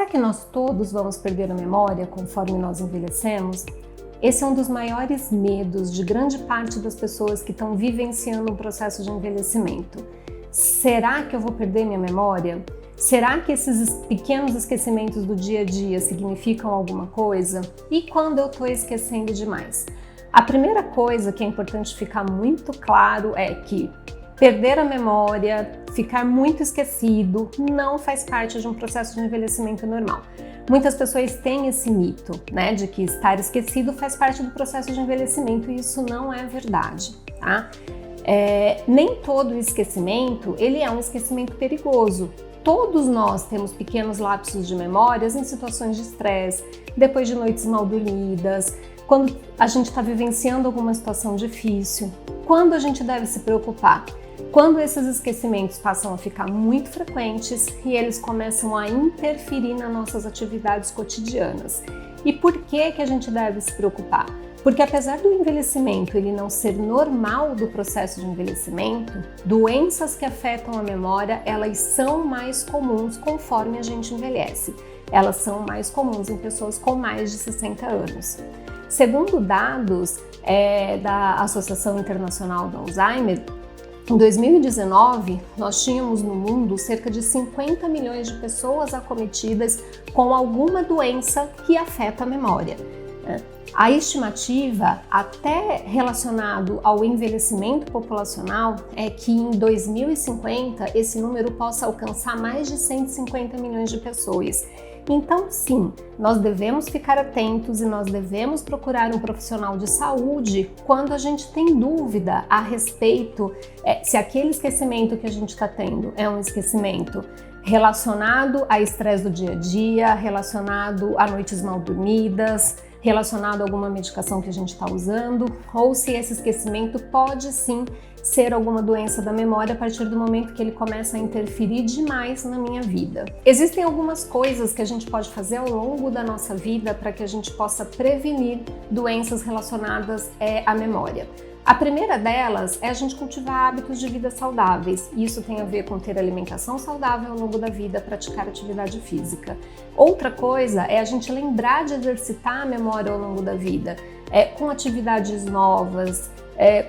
que nós todos vamos perder a memória conforme nós envelhecemos? Esse é um dos maiores medos de grande parte das pessoas que estão vivenciando um processo de envelhecimento. Será que eu vou perder minha memória? Será que esses pequenos esquecimentos do dia a dia significam alguma coisa? E quando eu estou esquecendo demais? A primeira coisa que é importante ficar muito claro é que perder a memória, ficar muito esquecido, não faz parte de um processo de envelhecimento normal. Muitas pessoas têm esse mito, né, de que estar esquecido faz parte do processo de envelhecimento, e isso não é verdade, tá? Nem todo esquecimento, ele é um esquecimento perigoso. Todos nós temos pequenos lapsos de memórias em situações de estresse, depois de noites mal dormidas, quando a gente está vivenciando alguma situação difícil. Quando a gente deve se preocupar? Quando esses esquecimentos passam a ficar muito frequentes e eles começam a interferir nas nossas atividades cotidianas. E por que a gente deve se preocupar? Porque apesar do envelhecimento ele não ser normal do processo de envelhecimento, doenças que afetam a memória, elas são mais comuns conforme a gente envelhece. Elas são mais comuns em pessoas com mais de 60 anos. Segundo dados da Associação Internacional do Alzheimer, em 2019, nós tínhamos no mundo cerca de 50 milhões de pessoas acometidas com alguma doença que afeta a memória. A estimativa, até relacionado ao envelhecimento populacional, é que em 2050 esse número possa alcançar mais de 150 milhões de pessoas. Então, sim, nós devemos ficar atentos e nós devemos procurar um profissional de saúde quando a gente tem dúvida a respeito se aquele esquecimento que a gente está tendo é um esquecimento relacionado a estresse do dia a dia, relacionado a noites mal dormidas, relacionado a alguma medicação que a gente está usando, ou se esse esquecimento pode sim ser alguma doença da memória a partir do momento que ele começa a interferir demais na minha vida. Existem algumas coisas que a gente pode fazer ao longo da nossa vida para que a gente possa prevenir doenças relacionadas à memória. A primeira delas é a gente cultivar hábitos de vida saudáveis. Isso tem a ver com ter alimentação saudável ao longo da vida, praticar atividade física. Outra coisa é a gente lembrar de exercitar a memória ao longo da vida, com atividades novas,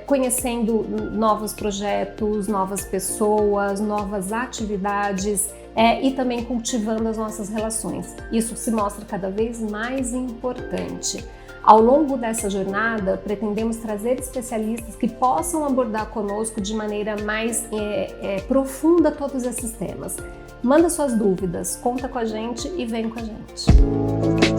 conhecendo novos projetos, novas pessoas, novas atividades e também cultivando as nossas relações. Isso se mostra cada vez mais importante. Ao longo dessa jornada, pretendemos trazer especialistas que possam abordar conosco de maneira mais profunda todos esses temas. Manda suas dúvidas, conta com a gente e vem com a gente.